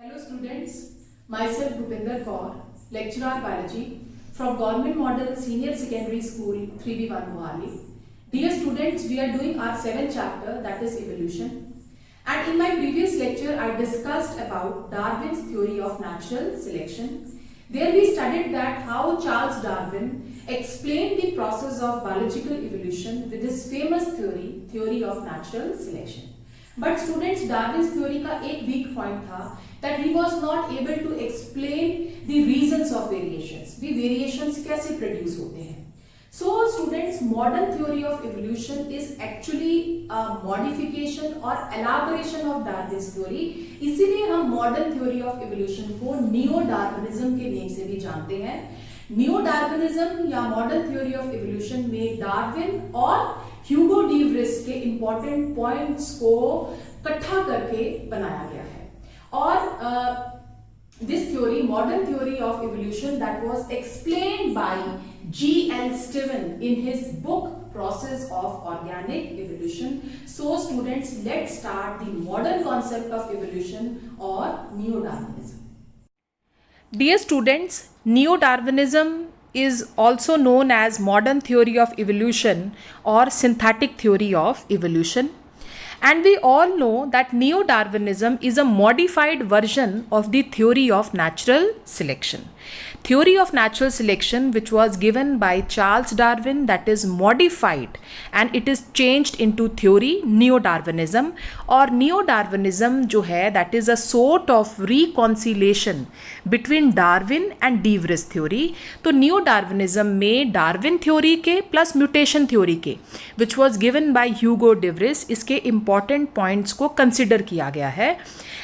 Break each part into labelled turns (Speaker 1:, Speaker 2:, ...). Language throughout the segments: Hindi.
Speaker 1: Hello students, myself Bhupinder Kaur, lecturer biology from Government Model Senior Secondary School 3B1 Mohali. Dear students, we are doing our 7th chapter, that is evolution. And in my previous lecture, I discussed about Darwin's theory of natural selection. There we studied that how Charles Darwin explained the process of biological evolution with his famous theory of natural selection. But students, Darwin's theory का एक weak point था that he was not able to explain the reasons of variations. भी variations कैसे produce होते हैं. So students, modern theory of evolution is actually a modification or elaboration of Darwin's theory. इसीलिए हम modern theory of evolution को Neo-Darwinism के नेम से भी जानते हैं. Neo-Darwinism या modern theory of evolution में डार्विन और ह्यूगो डी व्रिस के इंपॉर्टेंट पॉइंट्स को इकट्ठा करके बनाया गया है. और this theory, modern theory of evolution, that was explained by G.L. Stevin in his book Process of Organic Evolution. So students, let's start the modern concept of evolution or Neo-Darwinism.
Speaker 2: Dear students, Neo-Darwinism is also known as modern theory of evolution or synthetic theory of evolution. And we all know that Neo-Darwinism is a modified version of the theory of natural selection. Theory of natural selection, which was given by Charles Darwin, that is modified and it is changed into theory Neo-Darwinism. और Neo-Darwinism जो है, that is a sort of reconciliation between Darwin and de Vries theory. तो Neo-Darwinism में Darwin theory के plus mutation theory के, which was given by Hugo de Vries, इसके important points को consider किया गया है.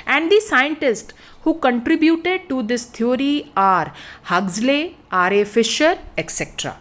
Speaker 2: And the scientists who contributed to this theory are Huxley, R.A. Fisher, etc.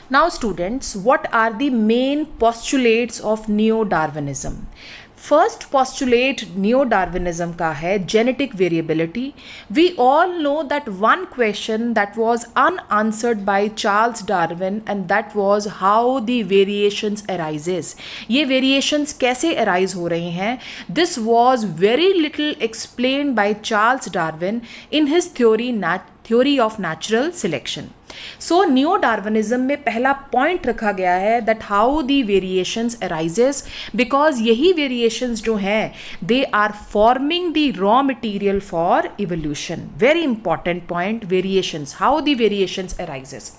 Speaker 2: Now students, what are the main postulates of Neo-Darwinism? First postulate Neo-Darwinism का है genetic variability. We all know that one question that was unanswered by Charles Darwin, and that was how the variations arises. ये variations कैसे arise हो रहे हैं? This was very little explained by Charles Darwin in his theory of natural selection. So Neo-Darwinism में पहला पॉइंट रखा गया है that how the variations arises, because यही variations जो हैं they are forming the raw material for evolution. Very important point, variations, how the variations arises.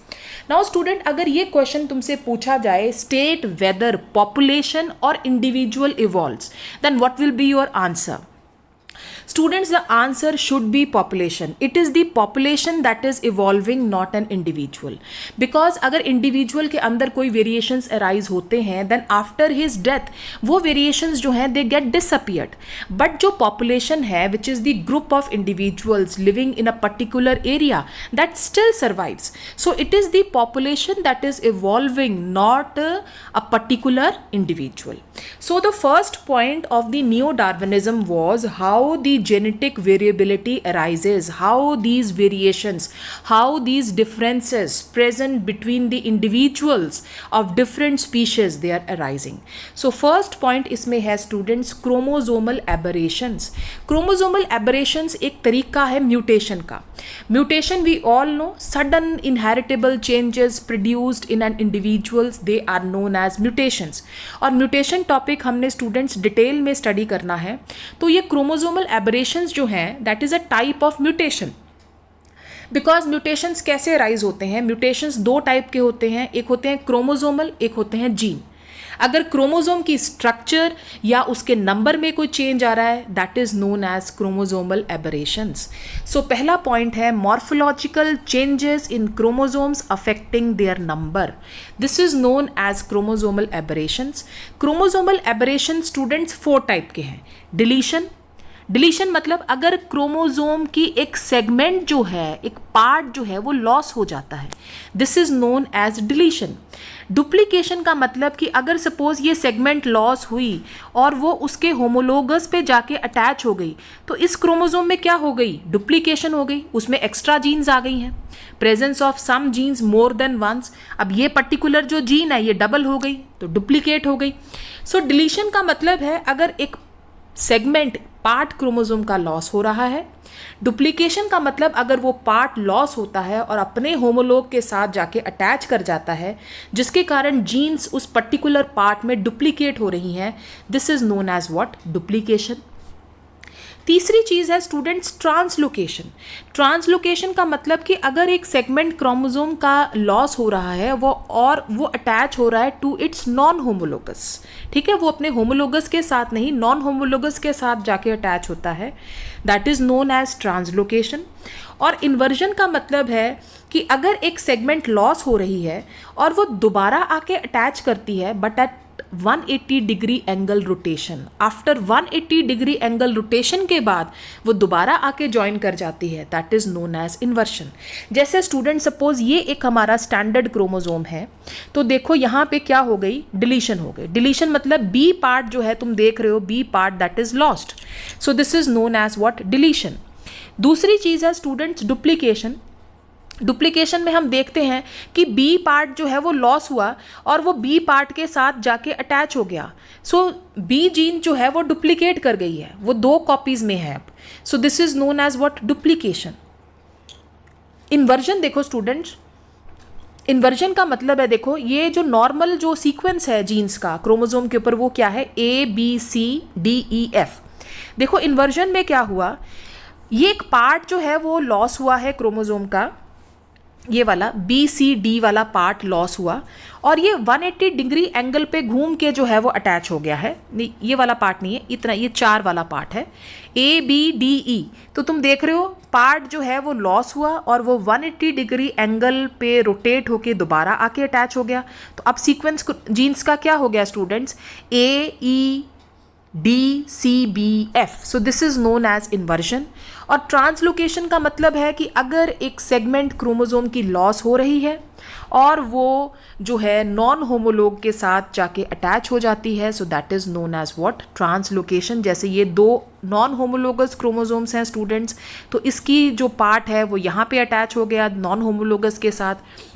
Speaker 2: Now student, अगर ये क्वेश्चन तुमसे पूछा जाए state whether population or individual evolves, then what will be your answer? Students, the answer should be population. It is the population that is evolving, not an individual. Because अगर individual के अंदर कोई variations arise होते हैं, then after his death वो variations जो हैं they get disappeared. But जो population है, which is the group of individuals living in a particular area, that still survives. So it is the population that is evolving, not a particular individual. So the first point of the Neo-Darwinism was how the genetic variability arises, how these variations, how these differences present between the individuals of different species they are arising. So first point इसमें है students chromosomal aberrations. Chromosomal aberrations एक तरीका है mutation का. Mutation we all know, sudden inheritable changes produced in an individuals, they are known as mutations. और mutation topic हमने students डिटेल में स्टडी करना है. तो ये chromosomal aberrations जो हैं that is a type of mutation. Because mutations कैसे राइज होते हैं? म्यूटेशंस दो टाइप के होते हैं, एक होते हैं क्रोमोजोमल, एक होते हैं जीन. अगर क्रोमोजोम की स्ट्रक्चर या उसके नंबर में कोई चेंज आ रहा है, that is known as chromosomal aberrations. So पहला पॉइंट है morphological changes in chromosomes affecting their number. This is known as chromosomal aberrations. Chromosomal aberration students 4 type के हैं. डिलीशन मतलब अगर क्रोमोजोम की एक सेगमेंट जो है, एक पार्ट जो है वो लॉस हो जाता है, this is known as deletion. Duplication का मतलब कि अगर सपोज ये सेगमेंट लॉस हुई और वो उसके होमोलोगस पे जाके अटैच हो गई, तो इस क्रोमोजोम में क्या हो गई? डुप्लीकेशन हो गई, उसमें एक्स्ट्रा जीन्स आ गई हैं, presence of some genes more than once. अब ये पर्टिकुलर जो जीन है ये डबल हो गई तो डुप्लीकेट हो गई. सो डिलीशन का मतलब है अगर एक सेगमेंट पार्ट क्रोमोसोम का लॉस हो रहा है। डुप्लीकेशन का मतलब अगर वो पार्ट लॉस होता है और अपने होमोलोग के साथ जाके अटैच कर जाता है, जिसके कारण जीन्स उस पर्टिकुलर पार्ट में डुप्लीकेट हो रही हैं, this is known as what, duplication. तीसरी चीज़ है स्टूडेंट्स ट्रांसलोकेशन। ट्रांसलोकेशन का मतलब कि अगर एक सेगमेंट क्रोमोसोम का लॉस हो रहा है वो अटैच हो रहा है टू इट्स नॉन होमोलोगस, ठीक है, वो अपने होमोलोगस के साथ नहीं, नॉन होमोलोगस के साथ जाके अटैच होता है, that is known as translocation. और इन्वर्जन का मतलब है कि अगर एक सेगमेंट लॉस हो रही है और वो दोबारा आके अटैच करती है but at 180 degree angle rotation, after 180 degree angle rotation के बाद वो दोबारा आके ज्वाइन कर जाती है, that is known as inversion. जैसे स्टूडेंट सपोज ये एक हमारा स्टैंडर्ड क्रोमोसोम है, तो देखो यहाँ पे क्या हो गई, डिलीशन हो गई। डिलीशन मतलब बी पार्ट जो है तुम देख रहे हो, B part that is lost, so this is known as what, deletion. दूसरी चीज है स्टूडेंट्स डुप्लीकेशन। डुप्लीकेशन में हम देखते हैं कि बी पार्ट जो है वो लॉस हुआ और वो बी पार्ट के साथ जाके अटैच हो गया, सो बी जीन जो है वो डुप्लीकेट कर गई है, वो 2 कॉपीज में है अब, so this is known as what, duplication. Inversion देखो स्टूडेंट्स, इन्वर्जन का मतलब है, देखो ये जो नॉर्मल जो सीक्वेंस है जीन्स का क्रोमोसोम के ऊपर वो क्या है, ABCDEF। देखो इन्वर्जन में क्या हुआ, ये एक पार्ट जो है वो लॉस हुआ है क्रोमोसोम का, ये वाला BCD वाला पार्ट लॉस हुआ और ये 180 डिग्री एंगल पे घूम के जो है वो अटैच हो गया है। नहीं, ये वाला पार्ट नहीं है, इतना, ये 4 वाला पार्ट है, ABDE। तो तुम देख रहे हो पार्ट जो है वो लॉस हुआ और वो 180 डिग्री एंगल पे रोटेट होके दोबारा आके अटैच हो गया। तो अब सीक्वेंस जीन्स का क्या हो गया students, AEDCBF, so this is known as inversion. और ट्रांसलोकेशन का मतलब है कि अगर एक सेगमेंट क्रोमोसोम की लॉस हो रही है और वो जो है नॉन होमोलोग के साथ जाके अटैच हो जाती है, so that is known as what, translocation. जैसे ये 2 नॉन होमोलोगस क्रोमोसोम्स हैं स्टूडेंट्स, तो इसकी जो पार्ट है वो यहाँ पे अटैच हो गया नॉन होमोलोगस के साथ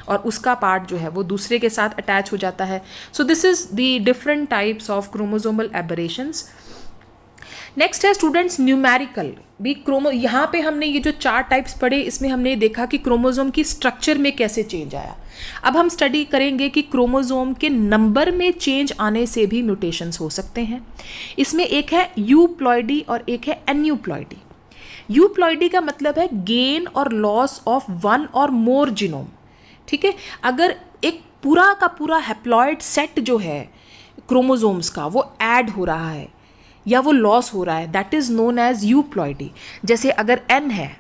Speaker 2: और उसका पार्ट जो है वो दूसरे के साथ अटैच हो जाता है। So this is the different types of chromosomal aberrations. Next है स्टूडेंट्स न्यूमेरिकल भी यहाँ पे हमने ये जो 4 टाइप्स पढ़े, इसमें हमने देखा कि क्रोमोसोम की स्ट्रक्चर में कैसे चेंज आया। अब हम स्टडी करेंगे कि क्रोमोसोम के नंबर में चेंज आने से भी म्यूटेशंस हो सकते हैं। इसमें एक है यूप्लॉइडी और एक है एन्यूप्लॉइडी। यूप्लॉइडी का मतलब है गेन और लॉस ऑफ 1 और मोर जीनोम, ठीक है। अगर एक पूरा का पूरा हैप्लॉइड सेट जो है क्रोमोसोम्स का वो ऐड हो रहा है या वो लॉस हो रहा है, that is known as euploidy. जैसे अगर n है,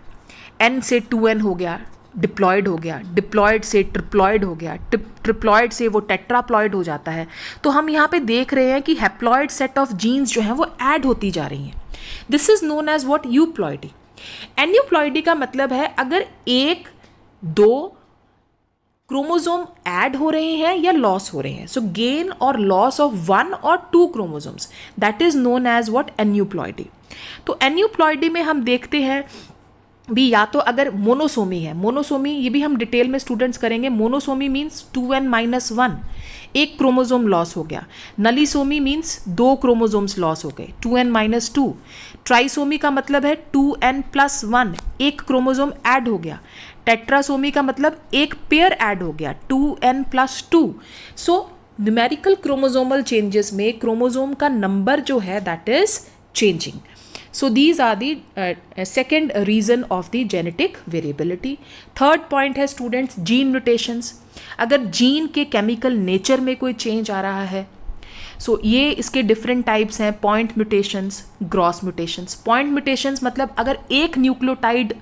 Speaker 2: n से 2n हो गया, डिप्लॉयड हो गया, डिप्लॉयड से ट्रिप्लॉयड हो गया, ट्रिप्लॉयड से वो टेट्राप्लॉयड हो जाता है, तो हम यहाँ पे देख रहे हैं कि हैप्लॉयड सेट ऑफ जीन्स जो हैं वो ऐड होती जा रही हैं, this is known as what, euploidy. Aneuploidy का मतलब है अगर 1, 2 क्रोमोसोम ऐड हो रहे हैं या लॉस हो रहे हैं, सो गेन और लॉस ऑफ 1 और 2 chromosomes, that is known as what, aneuploidy. तो एन्यूप्लॉइडी में हम देखते हैं भी या तो अगर मोनोसोमी है, मोनोसोमी ये भी हम डिटेल में स्टूडेंट्स करेंगे, मोनोसोमी मीन्स 2n-1, एक क्रोमोसोम लॉस हो गया। नलीसोमी मीन्स 2 क्रोमोसोम्स लॉस हो गए, 2n-2। ट्राइसोमी का मतलब है 2n+1, एक क्रोमोसोम ऐड हो गया। टेट्रासोमी का मतलब एक पेयर ऐड हो गया, 2n+2। So numerical chromosomal changes में क्रोमोसोम का नंबर जो है that is changing. So these are the second reason of the genetic variability. Third point है students gene mutations. अगर जीन के केमिकल नेचर में कोई चेंज आ रहा है, सो ये इसके डिफरेंट टाइप्स हैं, point mutations, gross mutations. Point mutations मतलब अगर एक न्यूक्लियोटाइड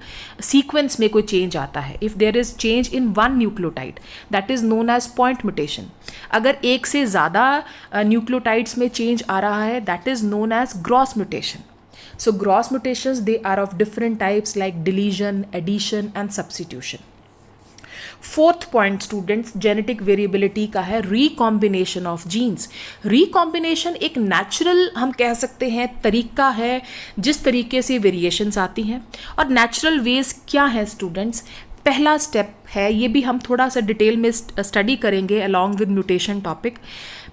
Speaker 2: सीक्वेंस में कोई चेंज आता है, if there is change in 1 nucleotide, that is known as point mutation. अगर एक से ज़्यादा न्यूक्लियोटाइड्स में चेंज आ रहा है, that is known as gross mutation. So gross mutations, they are of different types like deletion, addition and substitution. Fourth point students, genetic variability का है recombination of genes. Recombination एक natural हम कह सकते हैं तरीका है जिस तरीके से variations आती हैं। और natural ways क्या है students? पहला स्टेप है, ये भी हम थोड़ा सा डिटेल में स्टडी करेंगे along with mutation topic।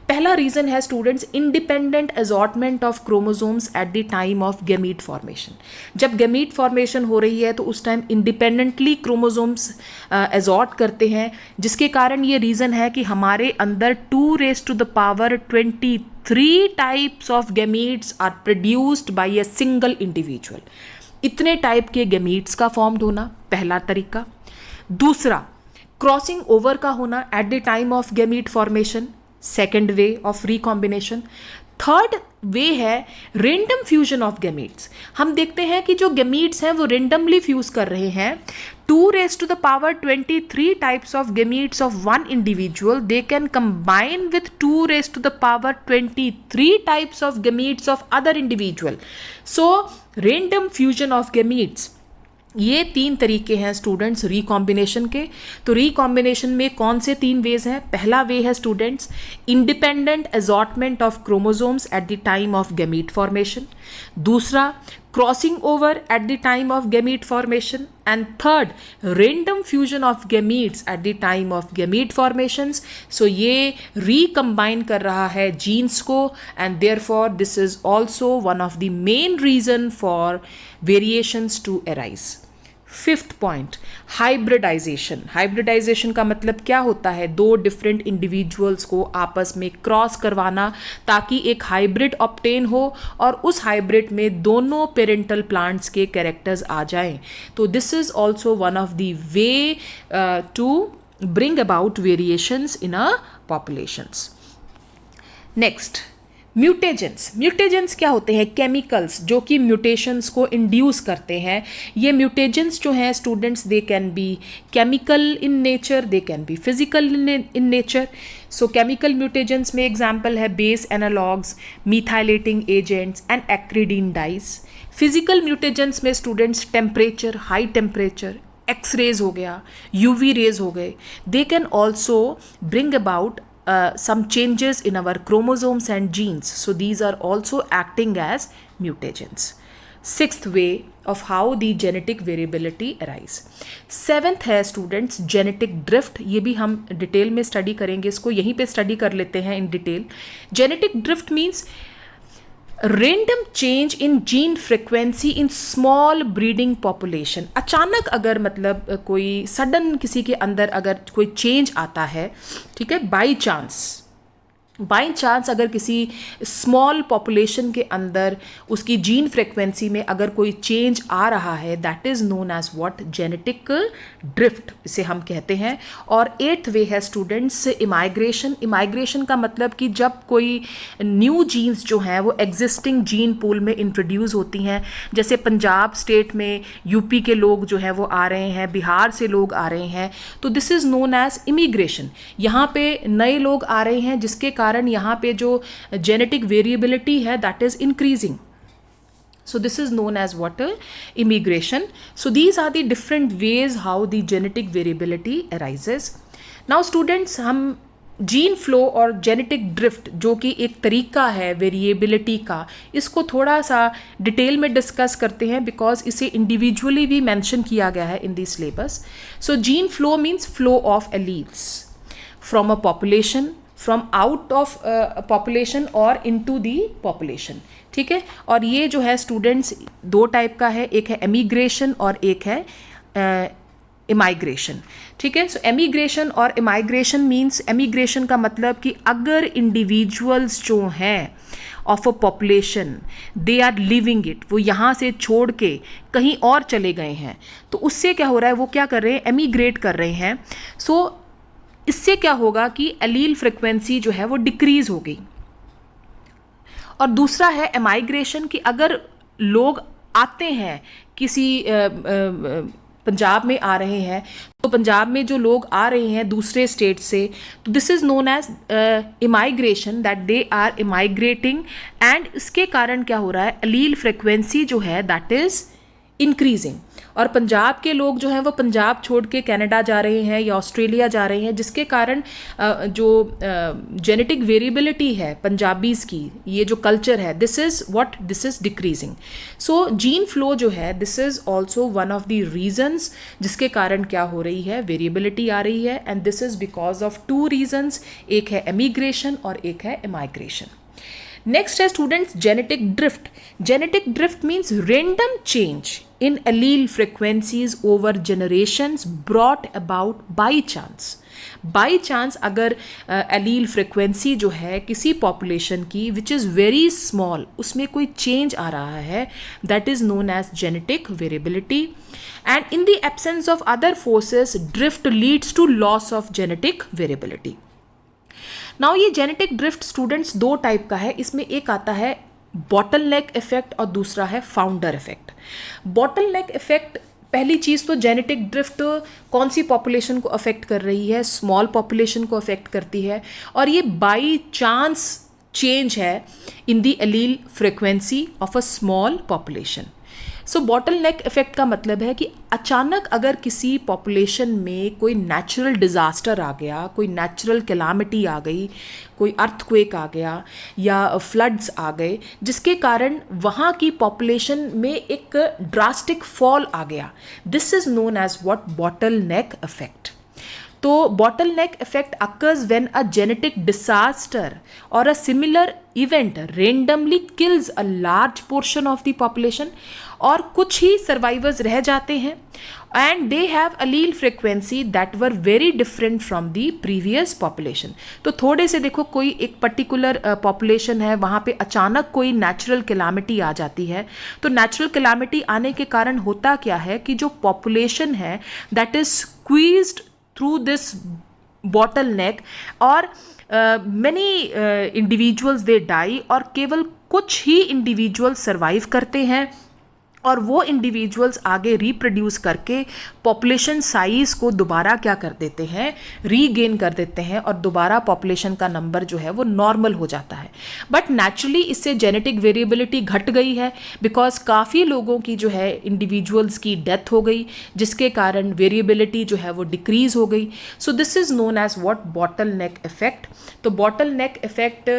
Speaker 2: पहला रीजन है students independent assortment of chromosomes at the time of gamete formation. जब गैमीट फॉर्मेशन हो रही है तो उस टाइम इंडिपेंडेंटली क्रोमोसोम्स असॉर्ट करते हैं, जिसके कारण ये रीजन है कि हमारे अंदर 2⁻23 types of gametes are produced by a single individual. इतने टाइप के गैमीट्स का फॉर्म्ड होना पहला तरीका। दूसरा, क्रॉसिंग ओवर का होना at the time of gamete formation, second way of recombination. Third way है रेंडम फ्यूजन ऑफ गैमीट्स। हम देखते हैं कि जो गैमीट्स हैं वो रेंडमली फ्यूज कर रहे हैं। 2⁻23 types of gametes of one individual, they can combine with 2⁻23 types of gametes of other individual. So random fusion of gametes, ये 3 तरीके हैं स्टूडेंट्स रिकॉम्बिनेशन के। तो रिकॉम्बिनेशन में कौन से 3 वेज हैं? पहला वे है students independent assortment of chromosomes at the time of gamete formation. दूसरा, crossing over at the time of gamete formation. And third, random fusion of gametes at the time of gamete formations. So ये रिकम्बाइन कर रहा है जीन्स को, and therefore this is also one of the main reason for variations to arise. Fifth point, hybridisation. Hybridisation का मतलब क्या होता है? 2 डिफरेंट इंडिविजुअल्स को आपस में क्रॉस करवाना ताकि एक हाइब्रिड ऑब्टेन हो और उस हाइब्रिड में दोनों पेरेंटल प्लांट्स के कैरेक्टर्स आ जाएं। तो this is also one of the way to bring about variations in a populations. Next, mutagens. Mutagens क्या होते हैं? केमिकल्स जो कि म्यूटेशंस को इंड्यूस करते हैं। ये म्यूटेजेंस जो हैं students, they can be chemical in nature, they can be physical in nature. So chemical mutagens में एग्जांपल है base analogues, methylating agents and acridine dyes. Physical mutagens में students temperature, high temperature, X rays हो गया, यूवी रेज हो गए, they can also bring about some changes in our chromosomes and genes. So these are also acting as mutagens. Sixth way of how the genetic variability arise. Seventh है students genetic drift. ये भी हम डिटेल में स्टडी करेंगे, इसको यहीं पे स्टडी कर लेते हैं in detail. Genetic drift means random change in gene frequency in small breeding population। अचानक अगर मतलब कोई सडन किसी के अंदर अगर कोई चेंज आता है, ठीक है, बाई चांस अगर किसी स्मॉल पॉपुलेशन के अंदर उसकी जीन फ्रिक्वेंसी में अगर कोई चेंज आ रहा है, that is known as what? Genetic drift इसे हम कहते हैं। और 8th वे है स्टूडेंट्स इमाइग्रेशन। इमाइग्रेशन का मतलब कि जब कोई न्यू जीन्स जो हैं वो एग्जिस्टिंग जीन पूल में इंट्रोड्यूस होती हैं, जैसे पंजाब स्टेट में यूपी के लोग जो हैं वो आ रहे हैं, बिहार से लोग आ रहे हैं, तो this is known as immigration. यहाँ पे नए लोग आ रहे हैं जिसके कारण यहाँ पे जो जेनेटिक वेरिएबिलिटी है that is increasing. So this is known as what? Immigration. So these are the different ways how the genetic variability arises. Now students, हम जीन फ्लो और जेनेटिक ड्रिफ्ट जो कि एक तरीका है वेरिएबिलिटी का, इसको थोड़ा सा डिटेल में डिस्कस करते हैं बिकॉज इसे इंडिविजुअली भी मेंशन किया गया है in the syllabus. So gene flow means flow of alleles from a population, from out of population और इनटू दी पॉपुलेशन, ठीक है। और ये जो है स्टूडेंट्स 2 टाइप का है, एक है एमिग्रेशन और एक है इमाइग्रेशन, ठीक है। सो एमिग्रेशन और इमाइग्रेशन मीन्स, एमिग्रेशन का मतलब कि अगर इंडिविजुअल्स जो हैं of a population they are leaving it, वो यहाँ से छोड़ के कहीं और चले गए हैं, तो उससे क्या हो रहा है, वो क्या कर रहे हैं, एमिग्रेट कर रहे हैं। सो इससे क्या होगा कि एलील फ्रिक्वेंसी जो है वो डिक्रीज हो गई। और दूसरा है एमाइग्रेशन कि अगर लोग आते हैं किसी पंजाब में आ रहे हैं, तो पंजाब में जो लोग आ रहे हैं दूसरे स्टेट से, तो this is known as immigration, that they are immigrating, and इसके कारण क्या हो रहा है, एलील फ्रिक्वेंसी जो है दैट इज़ इंक्रीजिंग, और पंजाब के लोग जो हैं वो पंजाब छोड़ के कनाडा जा रहे हैं या ऑस्ट्रेलिया जा रहे हैं, जिसके कारण जो जेनेटिक वेरिएबिलिटी है पंजाबीज़ की, ये जो कल्चर है, this is decreasing. So gene flow जो है, this is also one of the reasons जिसके कारण क्या हो रही है, वेरिएबिलिटी आ रही है. And this is because of two reasons, एक है एमिग्रेशन और एक है इमाइग्रेशन. नेक्स्ट है students genetic drift. Genetic drift means random change in allele frequencies over generations brought about by chance. By chance अगर एलील फ्रिक्वेंसी जो है किसी पॉपुलेशन की विच इज़ वेरी स्मॉल, उसमें कोई चेंज आ रहा है, that is known as genetic variability. And in the absence of other forces drift leads to loss of genetic variability. Now ये जेनेटिक ड्रिफ्ट स्टूडेंट्स दो टाइप का है. इसमें एक आता है बॉटलनेक इफेक्ट और दूसरा है फाउंडर इफेक्ट. बॉटलनेक इफेक्ट, पहली चीज़ तो जेनेटिक ड्रिफ्ट कौन सी पॉपुलेशन को अफेक्ट कर रही है, स्मॉल पॉपुलेशन को अफेक्ट करती है, और ये बाई चांस चेंज है in the allele frequency of a small population. So bottleneck effect का मतलब है कि अचानक अगर किसी पॉपुलेशन में कोई नेचुरल डिज़ास्टर आ गया, कोई नेचुरल कैलामिटी आ गई, कोई अर्थक्वेक आ गया या फ्लड्स आ गए, जिसके कारण वहाँ की पॉपुलेशन में एक ड्रास्टिक फॉल आ गया, this is known as what bottleneck effect. तो bottleneck effect occurs when a genetic disaster or a similar event randomly kills a large portion of the population, और कुछ ही सर्वाइवर्स रह जाते हैं and they have allele frequency that were very different from the previous population. तो थोड़े से देखो, कोई एक पर्टिकुलर पॉपुलेशन है, वहाँ पे अचानक कोई नेचुरल कैलामिटी आ जाती है. तो नेचुरल कैलामिटी आने के कारण होता क्या है कि जो पॉपुलेशन है that is squeezed through this bottleneck, और many individuals they die, और केवल कुछ ही इंडिविजुअल सर्वाइव करते हैं, और वो इंडिविजुअल्स आगे रिप्रोड्यूस करके पॉपुलेशन साइज को दोबारा क्या कर देते हैं, रीगेन कर देते हैं, और दोबारा पॉपुलेशन का नंबर जो है वो नॉर्मल हो जाता है. बट नेचुरली इससे जेनेटिक वेरिएबिलिटी घट गई है, बिकॉज काफ़ी लोगों की जो है इंडिविजुअल्स की डेथ हो गई, जिसके कारण वेरिएबिलिटी जो है वो डिक्रीज हो गई. So this is known as what bottleneck effect. तो बॉटलनेक इफेक्ट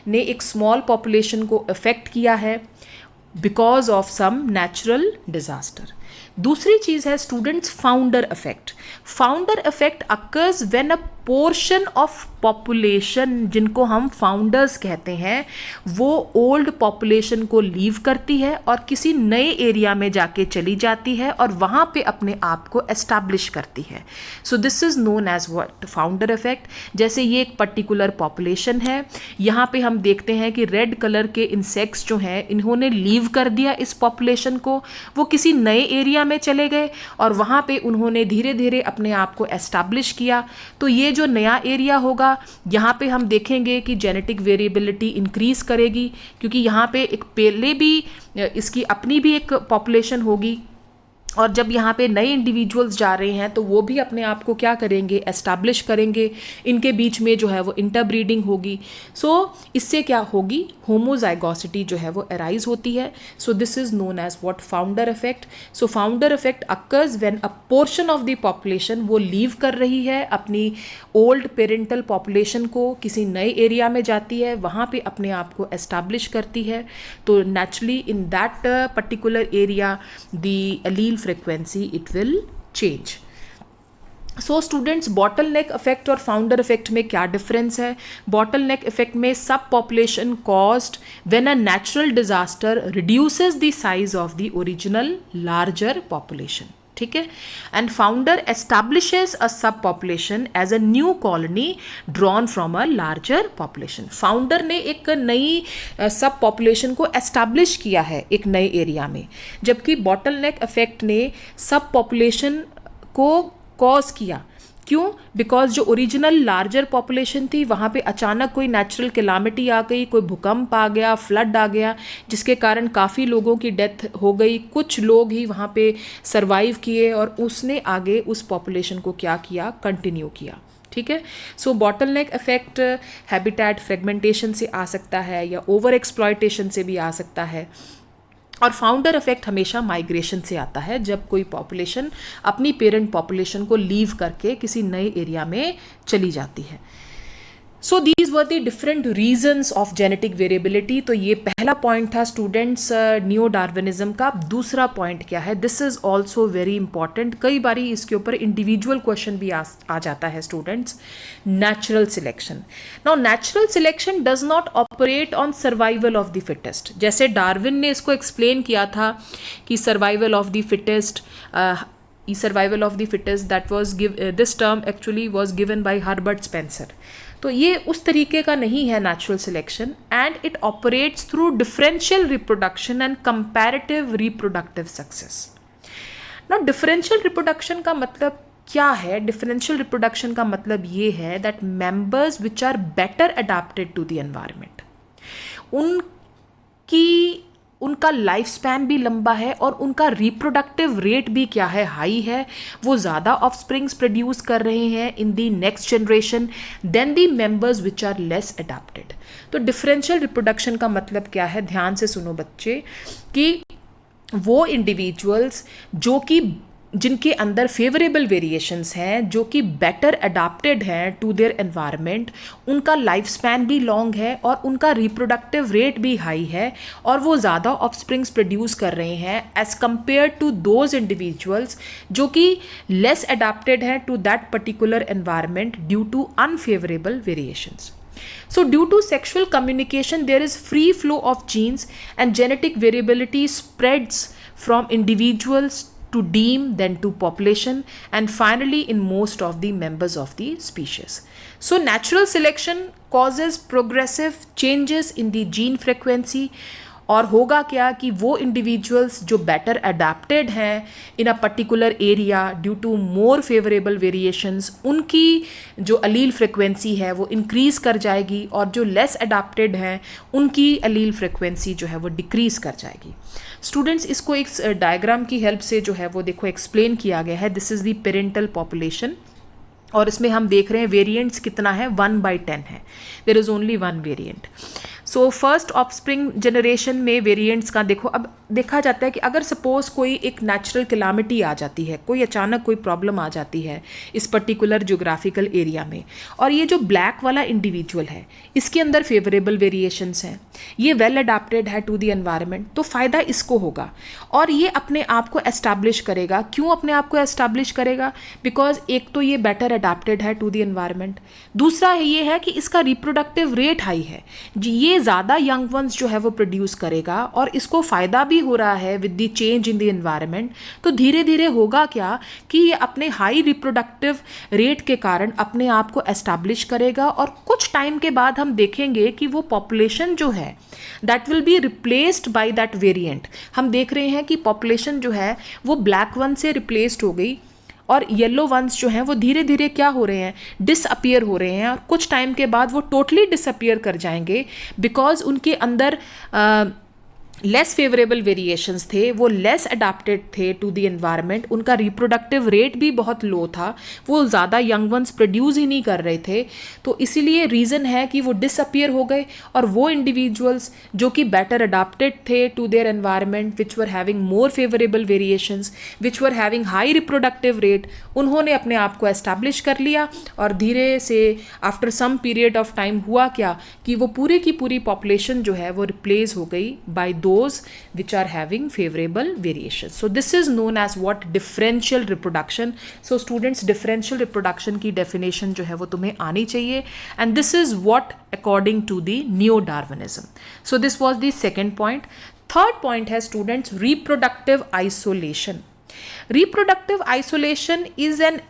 Speaker 2: ने एक स्मॉल पॉपुलेशन को इफेक्ट किया है because of some natural disaster. दूसरी चीज़ है students founder effect. Founder effect occurs when a portion of population, जिनको हम फाउंडर्स कहते हैं, वो ओल्ड पॉपुलेशन को लीव करती है और किसी नए एरिया में जाके चली जाती है और वहाँ पे अपने आप को एस्टैब्लिश करती है. So this is known as what founder effect. जैसे ये एक पर्टिकुलर पॉपुलेशन है, यहाँ पे हम देखते हैं कि रेड कलर के इंसेक्ट्स जो हैं इन्होंने लीव कर दिया इस पॉपुलेशन को, वो किसी नए एरिया में चले गए और वहाँ पे उन्होंने धीरे धीरे अपने आप को एस्टैब्लिश किया. तो ये जो नया एरिया होगा, यहाँ पे हम देखेंगे कि जेनेटिक वेरिएबिलिटी इंक्रीज करेगी, क्योंकि यहाँ पे एक पहले भी इसकी अपनी भी एक पॉपुलेशन होगी, और जब यहाँ पे नए इंडिविजुअल्स जा रहे हैं तो वो भी अपने आप को क्या करेंगे, एस्टैब्लिश करेंगे. इनके बीच में जो है वो इंटरब्रीडिंग होगी. सो इससे क्या होगी, होमोजाइगोसिटी जो है वो अराइज होती है. So this is known as what founder effect. So founder effect occurs when a portion of the population वो लीव कर रही है अपनी ओल्ड पेरेंटल पॉपुलेशन को, किसी नए एरिया में जाती है, वहाँ पे अपने आप को एस्टैब्लिश करती है. तो naturally in that particular area the allele frequency it will change. So students bottleneck effect और फाउंडर इफेक्ट में क्या डिफरेंस है. बॉटलनेक इफेक्ट में sub population caused when a natural disaster reduces the size of the original larger population. ठीक है. And founder establishes a sub population as a new colony drawn from a larger population. Founder ने एक नई सब पॉपुलेशन को एस्टैब्लिश किया है एक नए एरिया में, जबकि बॉटलनेक इफेक्ट ने सब पॉपुलेशन को कॉज किया. क्यों? बिकॉज जो ओरिजिनल लार्जर पॉपुलेशन थी वहाँ पे अचानक कोई नेचुरल कैलामिटी आ गई, कोई भूकंप आ गया, फ्लड आ गया, जिसके कारण काफ़ी लोगों की डेथ हो गई. कुछ लोग ही वहाँ पे सरवाइव किए और उसने आगे उस पॉपुलेशन को क्या किया, कंटिन्यू किया. ठीक है. सो बॉटलनेक इफेक्ट हैबिटेट फ्रेगमेंटेशन से आ सकता है या ओवर एक्सप्लॉयटेशन से भी आ सकता है. और फाउंडर इफेक्ट हमेशा माइग्रेशन से आता है, जब कोई पॉपुलेशन अपनी पेरेंट पॉपुलेशन को लीव करके किसी नए एरिया में चली जाती है. So these were the different reasons of genetic variability. तो ये पहला पॉइंट था स्टूडेंट्स न्यो डार्विनिज्म का. दूसरा पॉइंट क्या है, this is also very important, कई बारी इसके ऊपर इंडिविजुअल क्वेश्चन भी आ जाता है students. Natural selection. Now natural selection does not operate on survival of the fittest. जैसे डार्विन ने इसको एक्सप्लेन किया था कि survival of the fittest, survival of the fittest, that was this term actually was given by Herbert Spencer. तो ये उस तरीके का नहीं है natural selection, and it operates through differential reproduction and comparative reproductive success. Now differential reproduction का मतलब क्या है? डिफरेंशियल रिप्रोडक्शन का मतलब ये है that members which are better adapted to the environment, उनका लाइफ स्पैन भी लंबा है और उनका रिप्रोडक्टिव रेट भी क्या है, हाई है. वो ज़्यादा ऑफस्प्रिंग्स प्रोड्यूस कर रहे हैं in the next generation then the members which are less adapted. तो डिफरेंशियल रिप्रोडक्शन का मतलब क्या है, ध्यान से सुनो बच्चे, कि वो इंडिविजुअल्स जिनके अंदर फेवरेबल वेरिएशंस हैं, जो कि बेटर अडाप्टेड हैं टू देयर एनवायरनमेंट, उनका लाइफ स्पैन भी लॉन्ग है और उनका रिप्रोडक्टिव रेट भी हाई है और वो ज़्यादा ऑफस्प्रिंग्स प्रोड्यूस कर रहे हैं as compare to those individuals जो कि लेस अडाप्टेड हैं to that particular environment due to unfavourable variations. So due to sexual communication, there is free flow of genes and genetic variability spreads from individuals to deme, then to population, and finally in most of the members of the species. So natural selection causes progressive changes in the gene frequency. और होगा क्या कि वो इंडिविजुअल्स जो बेटर अडेप्टेड हैं in a particular area due to more favourable variations, उनकी जो अलील फ्रिक्वेंसी है वो इंक्रीज़ कर जाएगी और जो लेस अडेप्टेड हैं उनकी अलील फ्रिक्वेंसी जो है वो डिक्रीज़ कर जाएगी. स्टूडेंट्स, इसको एक डायग्राम की हेल्प से जो है वो देखो एक्सप्लेन किया गया है. This is the parental population और इसमें हम देख रहे हैं वेरिएंट्स कितना है, 1/10 है. There is only 1 variant. So first offspring generation में वेरिएंट्स का देखो, अब देखा जाता है कि अगर सपोज कोई एक नेचुरल कैलामिटी आ जाती है, कोई अचानक कोई प्रॉब्लम आ जाती है इस पर्टिकुलर ज्योग्राफिकल एरिया में, और ये जो ब्लैक वाला इंडिविजुअल है इसके अंदर फेवरेबल वेरिएशंस हैं, ये वेल अडेप्टेड है टू द एनवायरनमेंट, तो फ़ायदा इसको होगा और ये अपने आप को एस्टैब्लिश करेगा. क्यों अपने आप को एस्टैब्लिश करेगा? बिकॉज एक तो ये बेटर अडेप्टेड है टू द एनवायरनमेंट, दूसरा ये है कि इसका रिप्रोडक्टिव रेट हाई है, ये ज़्यादा यंग वंस जो है वो प्रोड्यूस करेगा और इसको फ़ायदा भी हो रहा है with the change in the environment. तो धीरे धीरे होगा क्या कि ये अपने हाई रिप्रोडक्टिव रेट के कारण अपने आप को एस्टैब्लिश करेगा और कुछ टाइम के बाद हम देखेंगे कि वो पॉपुलेशन जो है that will be replaced by that variant. हम देख रहे हैं कि पॉपुलेशन जो है वो ब्लैक वन से रिप्लेस्ड हो गई और येलो वंस जो हैं वो धीरे धीरे क्या हो रहे हैं, डिसअपियर हो रहे हैं और कुछ टाइम के बाद वो टोटली डिसअपियर कर जाएंगे बिकॉज उनके अंदर लेस फेवरेबल वेरिएशंस थे, वो लेस अडेप्टेड थे टू द एनवायरनमेंट, उनका रिप्रोडक्टिव रेट भी बहुत लो था, वो ज़्यादा यंग वंस प्रोड्यूस ही नहीं कर रहे थे. तो इसीलिए रीज़न है कि वो डिसअपियर हो गए और वो इंडिविजुअल्स जो कि बेटर अडेप्टेड थे to their environment, which were having more favourable variations, which were having high reproductive rate, उन्होंने अपने आप को एस्टैब्लिश कर लिया और धीरे से after some period of time हुआ क्या कि वो पूरे की पूरी पॉपुलेशन जो है वो रिप्लेस हो गई bye those which are having favorable variations. So this is known as what? Differential reproduction. So students, differential reproduction की definition जो है वो तुम्हें आनी चाहिए, and this is what according to the Neo-Darwinism. So this was the second point. Third point है students, reproductive isolation. Reproductive isolation is an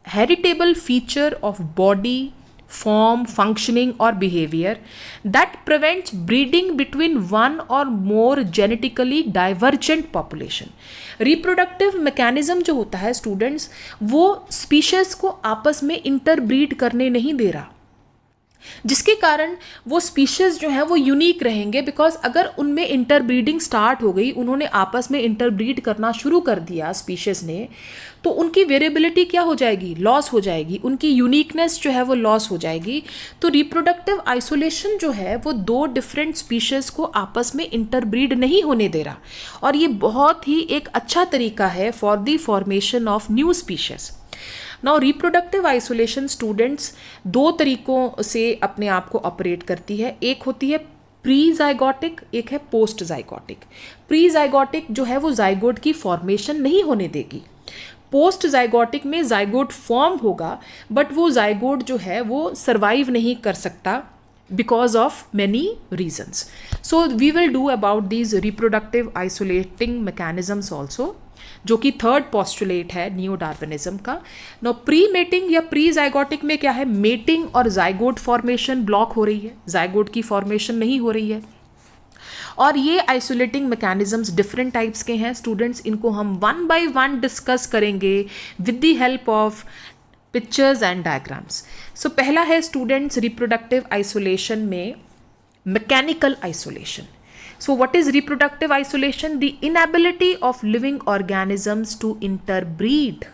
Speaker 2: heritable feature of body, form, functioning or behavior that prevents breeding between one or more genetically divergent population. Reproductive mechanism जो होता है स्टूडेंट्स, वो स्पीशीज को आपस में इंटरब्रीड करने नहीं दे रहा. जिसके कारण वो स्पीशीज जो है वो यूनिक रहेंगे, बिकॉज अगर उनमें इंटरब्रीडिंग स्टार्ट हो गई, उन्होंने आपस में इंटरब्रीड करना शुरू कर दिया स्पीशीज ने, तो उनकी वेरिएबिलिटी क्या हो जाएगी, लॉस हो जाएगी, उनकी यूनिकनेस जो है वो लॉस हो जाएगी। तो रिप्रोडक्टिव आइसोलेशन जो है वो दो डिफरेंट स्पीशीज को आपस में इंटरब्रीड नहीं होने दे रहा, और ये बहुत ही एक अच्छा तरीका है for the formation of new species. Now reproductive isolation students दो तरीकों से अपने आप को ऑपरेट करती है। एक होती है प्री जाइगोटिक, एक है पोस्ट जाइगोटिक। प्री जाइगोटिक जो है वो जाइगोट की फॉर्मेशन नहीं होने देगी। पोस्ट जाइगोटिक में जाइगोट फॉर्म होगा, बट वो जाइगोट जो है वो सर्वाइव नहीं कर सकता because of many reasons. So we will do about these reproductive isolating mechanisms also, जो कि थर्ड पोस्टुलेट है नियो डार्विनिज्म का। नो प्री मेटिंग या प्री जाइगोटिक में क्या है, मेटिंग और जाइगोट फॉर्मेशन ब्लॉक हो रही है, जाइगोट की फॉर्मेशन नहीं हो रही है। और ये आइसोलेटिंग मैकेनिज्म्स डिफरेंट टाइप्स के हैं स्टूडेंट्स, इनको हम वन बाय वन डिस्कस करेंगे with the help of pictures and diagrams. So पहला है स्टूडेंट्स रिप्रोडक्टिव आइसोलेशन में mechanical isolation. So what is reproductive isolation? The inability of living organisms to interbreed.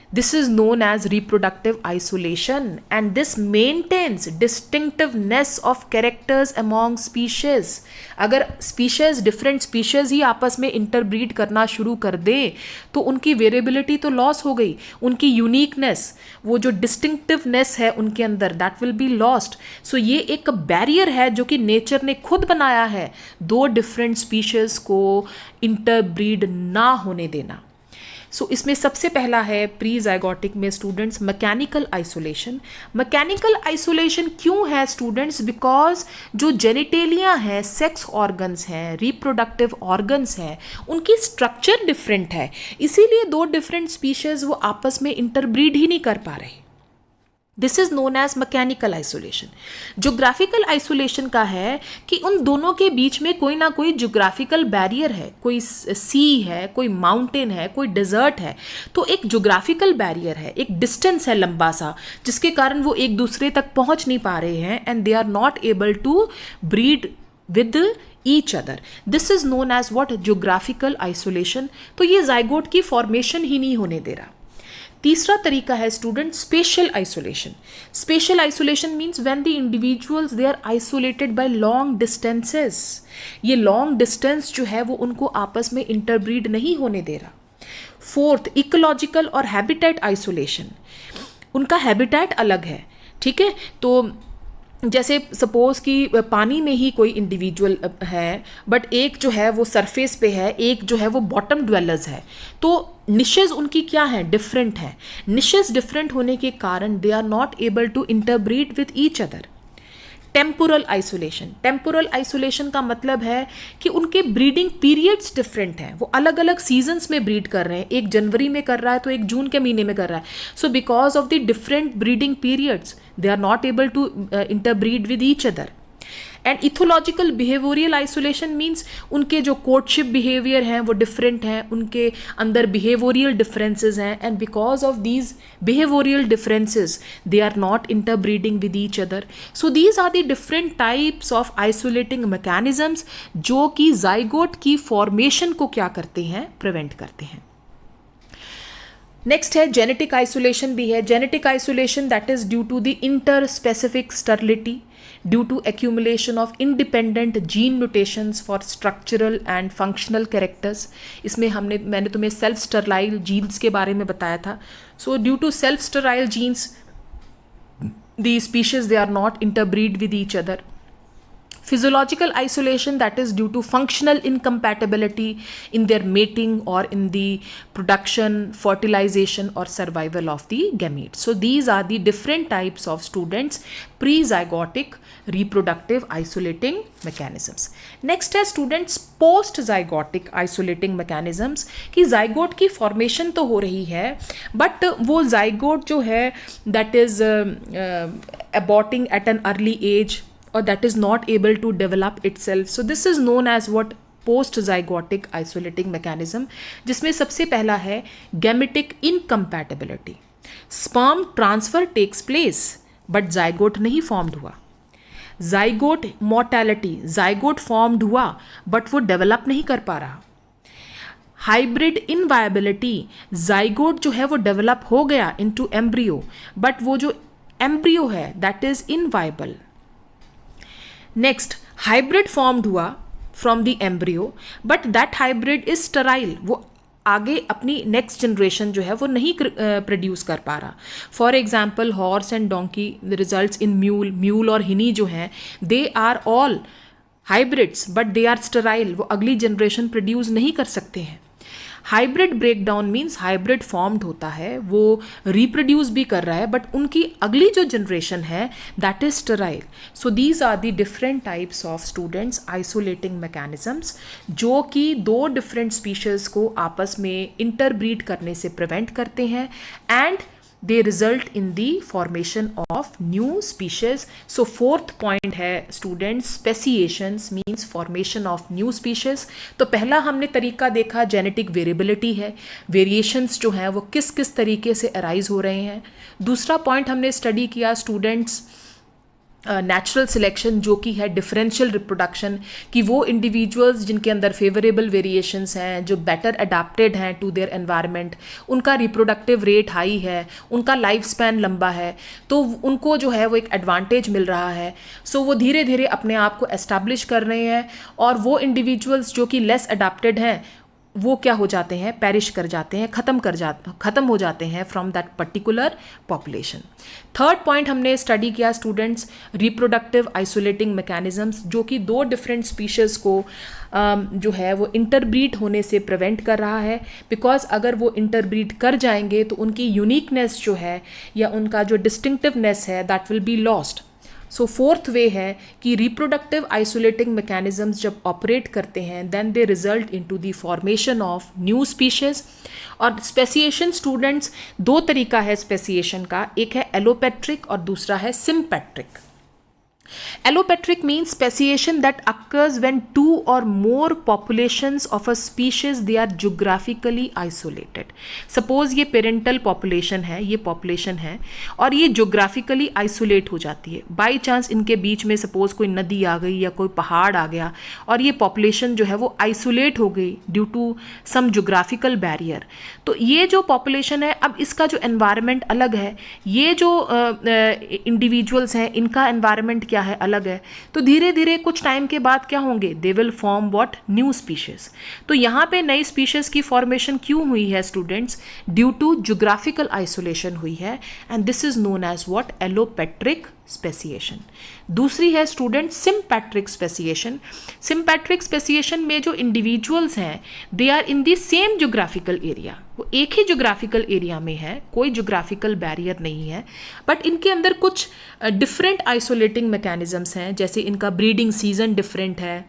Speaker 2: This is known as reproductive isolation, and this maintains distinctiveness of characters among species. अगर species different species ही आपस में interbreed करना शुरू कर दे तो उनकी variability तो loss हो गई, उनकी uniqueness, वो जो distinctiveness है उनके अंदर, that will be lost. So ये एक barrier है जो कि nature ने खुद बनाया है दो different species को interbreed ना होने देना। सो इसमें सबसे पहला है प्री जाइगोटिक में students mechanical isolation. Mechanical isolation क्यों है स्टूडेंट्स? बिकॉज जो जेनिटेलिया है, सेक्स ऑर्गन्स हैं, रिप्रोडक्टिव ऑर्गन्स हैं, उनकी स्ट्रक्चर डिफरेंट है, इसीलिए दो डिफरेंट स्पीशीज वो आपस में इंटरब्रीड ही नहीं कर पा रहे। This is known as mechanical isolation. Geographical isolation का है कि उन दोनों के बीच में कोई ना कोई जोग्राफिकल बैरियर है, कोई सी है, कोई माउंटेन है, कोई डिजर्ट है, तो एक जोग्राफिकल बैरियर है, एक डिस्टेंस है लंबा सा, जिसके कारण वो एक दूसरे तक पहुंच नहीं पा रहे हैं, and they are not able to breed with each other. This is known as what, geographical isolation. तो ये जाइगोट की फॉर्मेशन ही नहीं होने दे रहा। तीसरा तरीका है student spatial isolation. Spatial isolation means when the individuals they are isolated by long distances. ये लॉन्ग डिस्टेंस जो है वो उनको आपस में इंटरब्रीड नहीं होने दे रहा। फोर्थ, इकोलॉजिकल और हैबिटेट आइसोलेशन। उनका हैबिटेट अलग है, ठीक है। तो जैसे सपोज कि पानी में ही कोई इंडिविजुअल है, बट एक जो है वो सरफेस पे है, एक जो है वो बॉटम ड्वेलर्स है, तो निशेज उनकी क्या है, डिफरेंट है। निशेज डिफरेंट होने के कारण they are not able to interbreed with each other. Temporal isolation. Temporal isolation का मतलब है कि उनके ब्रीडिंग पीरियड्स डिफरेंट हैं, वो अलग अलग सीजन्स में ब्रीड कर रहे हैं, एक जनवरी में कर रहा है तो एक जून के महीने में कर रहा है। So because of the different breeding periods they are not able to interbreed with each other. And ethological behavioural isolation means उनके जो कोर्टशिप बिहेवियर हैं वो डिफरेंट हैं, उनके अंदर बिहेवियरल डिफरेंसेस हैं, and because of these behavioural differences they are not interbreeding with each other. So these are the different types of isolating mechanisms जो कि जाइगोट की फॉर्मेशन को क्या करते हैं, प्रिवेंट करते हैं। नेक्स्ट है जेनेटिक आइसोलेशन भी है। Genetic isolation that is due to the interspecific sterility due to accumulation of independent gene mutations for structural and functional characters। इसमें मैंने तुम्हें सेल्फ स्टरलाइल जीन्स के बारे में बताया था। So due to self sterile genes the species they are not interbreed with each other। Physiological isolation that is due to functional incompatibility in their mating or in the production, fertilization or survival of the gametes। So these are the different types of students pre-zygotic reproductive isolating mechanisms। Next है students post zygotic isolating mechanisms कि zygote की formation तो हो रही है but वो zygote जो है that is aborting at an early age or that is not able to develop itself। So this is known as what post zygotic isolating mechanism, जिसमें सबसे पहला है gametic incompatibility। Sperm transfer takes place but zygote नहीं फॉर्म्ड हुआ। जाइगोट मोर्टेलिटी, जाइगोट फॉर्म्ड हुआ बट वो डेवलप नहीं कर पा रहा। हाइब्रिड इनवायबिलिटी, जाइगोट जो है वो डेवलप हो गया इनटू एम्ब्रियो, बट वो जो एम्ब्रियो है that is inviable. Next, hybrid formed हुआ from the embryo but that hybrid is sterile, वो आगे अपनी नेक्स्ट जनरेशन जो है वो नहीं प्रोड्यूस कर पा रहा। For example horse and donkey results in mule, mule और हिनी जो हैं they are all hybrids but they are sterile, वो अगली जनरेशन प्रोड्यूस नहीं कर सकते हैं। Hybrid breakdown means hybrid formed होता है, वो रिप्रोड्यूस भी कर रहा है बट उनकी अगली जो जनरेशन है that is sterile. So these are the different types of students isolating mechanisms जो कि दो डिफरेंट स्पीशीज को आपस में इंटरब्रीड करने से प्रिवेंट करते हैं and they result in the formation of new species. So fourth point है students, speciations means formation of new species. तो पहला हमने तरीका देखा जेनेटिक वेरिएबिलिटी है, वेरिएशंस जो हैं वो किस किस तरीके से अराइज हो रहे हैं। दूसरा पॉइंट हमने स्टडी किया स्टूडेंट्स नेचुरल सिलेक्शन जो कि है डिफरेंशियल रिप्रोडक्शन, कि वो इंडिविजुअल्स जिनके अंदर फेवरेबल वेरिएशंस हैं, जो बेटर अडाप्टेड हैं टू देयर एनवायरनमेंट, उनका रिप्रोडक्टिव रेट हाई है, उनका लाइफ स्पैन लंबा है, तो उनको जो है वो एक एडवांटेज मिल रहा है। सो वो धीरे धीरे अपने आप को एस्टैब्लिश कर रहे हैं और वो इंडिविजुअल्स जो कि लेस अडाप्टेड हैं वो क्या हो जाते हैं, पेरिश कर जाते हैं, ख़त्म हो जाते हैं from that particular population. Third point हमने स्टडी किया स्टूडेंट्स रिप्रोडक्टिव आइसोलेटिंग मैकेनिज्म्स जो कि दो डिफरेंट स्पीशीज़ को जो है वो इंटरब्रीड होने से प्रिवेंट कर रहा है, बिकॉज अगर वो इंटरब्रीड कर जाएंगे तो उनकी यूनिकनेस जो है या उनका जो डिस्टिंक्टिवनेस है that will be lost. So fourth way है कि रिप्रोडक्टिव आइसोलेटिंग मैकेनिज्म्स जब ऑपरेट करते हैं then they result into the formation of new species. और स्पेसिएशन स्टूडेंट्स दो तरीका है स्पेसिएशन का, एक है एलोपेट्रिक और दूसरा है sympatric. Allopatric means speciation that occurs when two or more populations of a species they are geographically isolated. Suppose ये parental population है, ये population है और ये geographically isolate हो जाती है। By chance इनके बीच में suppose कोई नदी आ गई या कोई पहाड़ आ गया और ये population जो है वो isolate हो गई due to some geographical barrier। तो ये जो population है अब इसका जो environment अलग है, ये जो individuals हैं इनका environment क्या है, अलग है। तो धीरे धीरे कुछ टाइम के बाद क्या होंगे, they will form what, new species. तो यहाँ पे नई स्पीशीज की फॉर्मेशन क्यों हुई है students, due to geographical isolation हुई है and this is known as what, allopatric speciation. दूसरी है student sympatric speciation. Sympatric speciation में जो इंडिविजुअल्स हैं they are in the same geographical area, वो एक ही ज्योग्राफिकल एरिया में है, कोई ज्योग्राफिकल बैरियर नहीं है, बट इनके अंदर कुछ डिफरेंट आइसोलेटिंग मैकेनिज्म्स हैं, जैसे इनका ब्रीडिंग सीजन डिफरेंट है,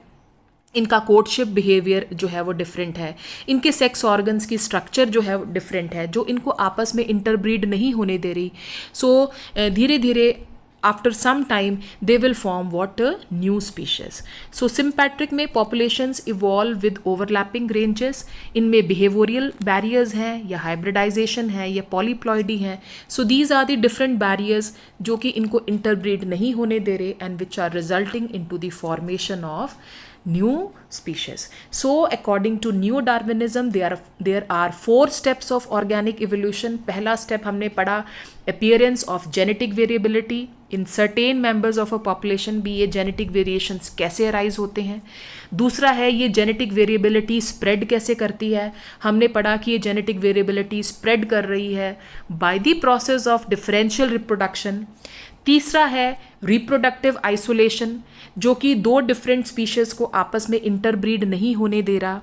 Speaker 2: इनका कोर्टशिप बिहेवियर जो है वो डिफरेंट है, इनके सेक्स ऑर्गन्स की स्ट्रक्चर जो है वो डिफरेंट है, जो इनको आपस में इंटरब्रीड नहीं होने दे रही। सो धीरे धीरे after some time they will form what, new species. So sympatric में populations evolve with overlapping ranges, इनमें behavioral barriers हैं या hybridization है या polyploidy है। So these are the different barriers जो कि इनको interbreed नहीं होने दे रहे and which are resulting into the formation of new species. So according to Neo-Darwinism there are 4 steps of organic evolution. पहला step हमने पढ़ा appearance of genetic variability in certain members of a population, भी ये genetic variations कैसे arise होते हैं। दूसरा है ये genetic variability spread कैसे करती है, हमने पढ़ा कि ये genetic variability spread कर रही है by the process of differential reproduction। तीसरा है रिप्रोडक्टिव आइसोलेशन जो कि दो डिफरेंट स्पीशीज़ को आपस में इंटरब्रीड नहीं होने दे रहा।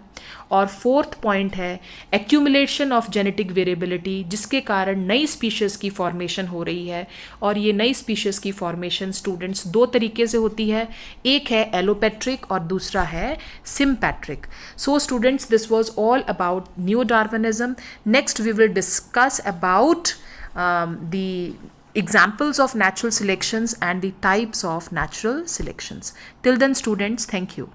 Speaker 2: और फोर्थ पॉइंट है एक्यूमुलेशन ऑफ जेनेटिक वेरिएबिलिटी जिसके कारण नई स्पीशीज़ की फॉर्मेशन हो रही है। और ये नई स्पीशीज़ की फॉर्मेशन स्टूडेंट्स दो तरीके से होती है, एक है एलोपेट्रिक और दूसरा है sympatric. So students this was all about neo-Darwinism. Next we will discuss about the examples of natural selections and the types of natural selections. Till then students, thank you.